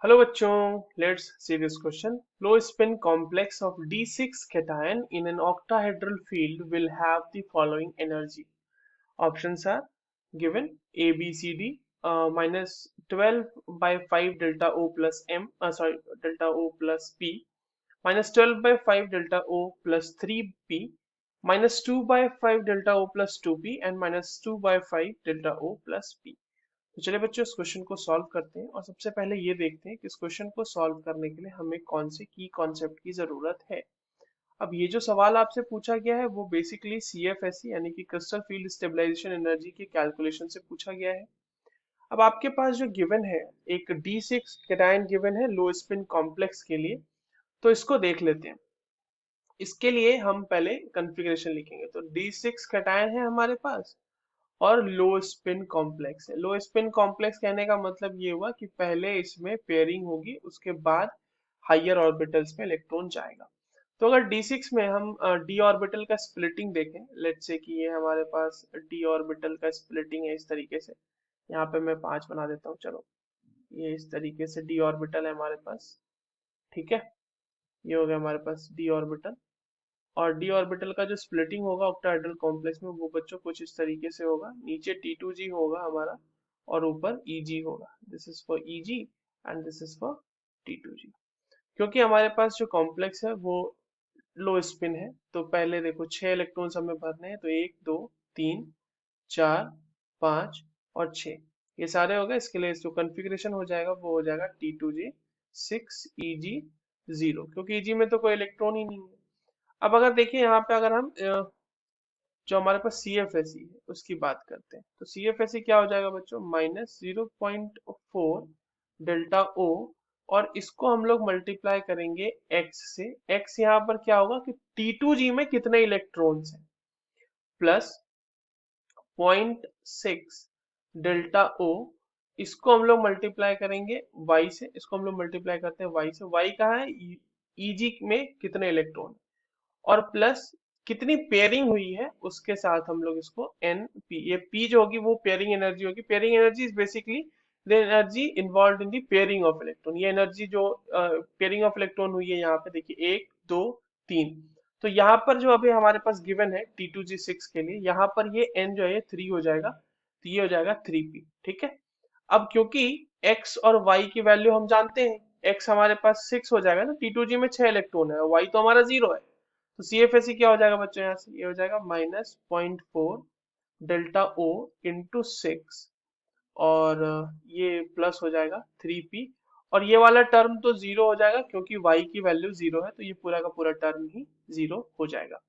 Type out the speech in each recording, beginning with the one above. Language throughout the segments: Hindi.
हेलो बच्चों, let's see this question. Low spin complex of D6 cation in an octahedral field will have the following energy. Options are given: A, B, C, D. Minus 12 by 5 delta O plus M, delta O plus P, minus 12 by 5 delta O plus 3P, minus 2 by 5 delta O plus 2P, and minus 2 by 5 delta O plus P. तो चलिए बच्चों, इस क्वेश्चन को सॉल्व करते हैं और सबसे पहले ये देखते हैं कि इस क्वेश्चन को सॉल्व करने के लिए हमें कौन से की कॉन्सेप्ट की जरूरत है. अब ये जो सवाल आपसे पूछा गया है वो बेसिकली सीएफएसई यानी कि क्रिस्टल फील्ड स्टेबलाइजेशन एनर्जी के कैलकुलेशन से पूछा गया है. अब आपके पास जो गिवन है, एक D6 कैटायन गिवन है लो स्पिन कॉम्प्लेक्स के लिए. तो इसको देख लेते हैं. इसके लिए हम पहले कॉन्फ़िगरेशन लिखेंगे. तो D6 कैटायन है हमारे पास और लो स्पिन कॉम्प्लेक्स है. लो स्पिन कॉम्प्लेक्स कहने का मतलब ये हुआ कि पहले इसमें पेयरिंग होगी, उसके बाद हायर ऑर्बिटल्स में इलेक्ट्रॉन जाएगा. तो अगर D6 में हम d ऑर्बिटल का स्प्लिटिंग देखें, लेट्स से कि ये हमारे पास d ऑर्बिटल का स्प्लिटिंग है इस तरीके से. यहाँ पे मैं 5 बना देता हूँ. चलो, ये इस तरीके से d ऑर्बिटल है हमारे पास. ठीक है, ये हो गया हमारे पास d ऑर्बिटल. और डी ऑर्बिटल का जो स्प्लिटिंग होगा ऑक्टाहेड्रल कॉम्प्लेक्स में, वो बच्चों कुछ इस तरीके से होगा. नीचे T2G होगा हमारा और ऊपर EG होगा. This is for EG and this is for T2G. क्योंकि हमारे पास जो कॉम्प्लेक्स है वो लो स्पिन है, तो पहले देखो 6 इलेक्ट्रॉन्स हमें भरने हैं. तो 1 2 3 4 5 और 6, ये सारे हो गए. इसके लिए जो कॉन्फ़िगरेशन हो जाएगा वो हो जाएगा T2G 6 EG 0, क्योंकि EG में तो कोई इलेक्ट्रॉन ही नहीं है. अब अगर देखिए यहाँ पे, अगर हम जो हमारे पास CFSE है उसकी बात करते हैं, तो CFSE क्या हो जाएगा बच्चों? -0.4 डेल्टा O. और इसको हम लोग मल्टीप्लाई करेंगे x से. x यहाँ पर क्या होगा कि T2G में कितने इलेक्ट्रॉन्स हैं, प्लस 0.6 डेल्टा O. इसको हम लोग मल्टीप्लाई करेंगे y से. इसको हम लोग मल्टीप्लाई करते हैं y से. y कहाँ है? EG में कितने इलेक्ट्रॉन, और प्लस कितनी पेयरिंग हुई है उसके साथ हम लोग इसको एन पी, ये पी जो होगी वो पेयरिंग एनर्जी होगी. Pairing energy is basically the energy involve in the pairing of electron. ये एनर्जी जो पेयरिंग ऑफ इलेक्ट्रॉन हुई है, यहाँ पे देखिए 1 2 3. तो यहाँ पर जो अभी हमारे पास गिवन है T2G6 के लिए, यहाँ पर ये n जो है 3 हो जाएगा, तो ये हो जाएगा 3p. ठीक है. अब क्योंकि x और y की वैल्यू हम जानते हैं, x हमारे पास 6 हो जाएगा ना, T2G में 6 इलेक्ट्रॉन है, y तो हमारा 0 है. तो CFSE क्या हो जाएगा बच्चों? यहाँ से ये हो जाएगा -0.4 डेल्टा O इंटू 6, और ये प्लस हो जाएगा 3p. और ये वाला टर्म तो जीरो हो जाएगा क्योंकि y की वैल्यू 0 है, तो ये पूरा का पूरा टर्म ही 0 हो जाएगा.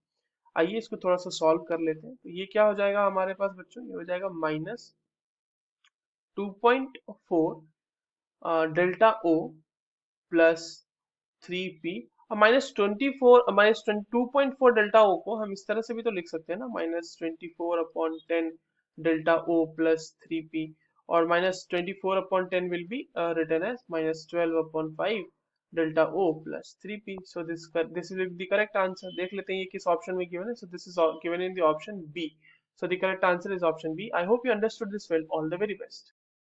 आइए इसको थोड़ा सा सॉल्व कर लेते हैं. तो ये क्या हो जाएगा हमारे पास बच्चों? ये हो जाएगा -2.4 डेल्टा O प्लस 3p. और -2.4 डेल्टा ओ को हम इस तरह से भी तो लिख सकते हैं ना, -24/10 डेल्टा ओ प्लस 3p. और -24/10 will be written as -12/5 delta O plus 3p. So this is the correct answer. देख लेते हैं ये किस ऑप्शन में गिवन है. So this is given in the option B. So the correct answer is option B. I hope you understood this well. All the very best.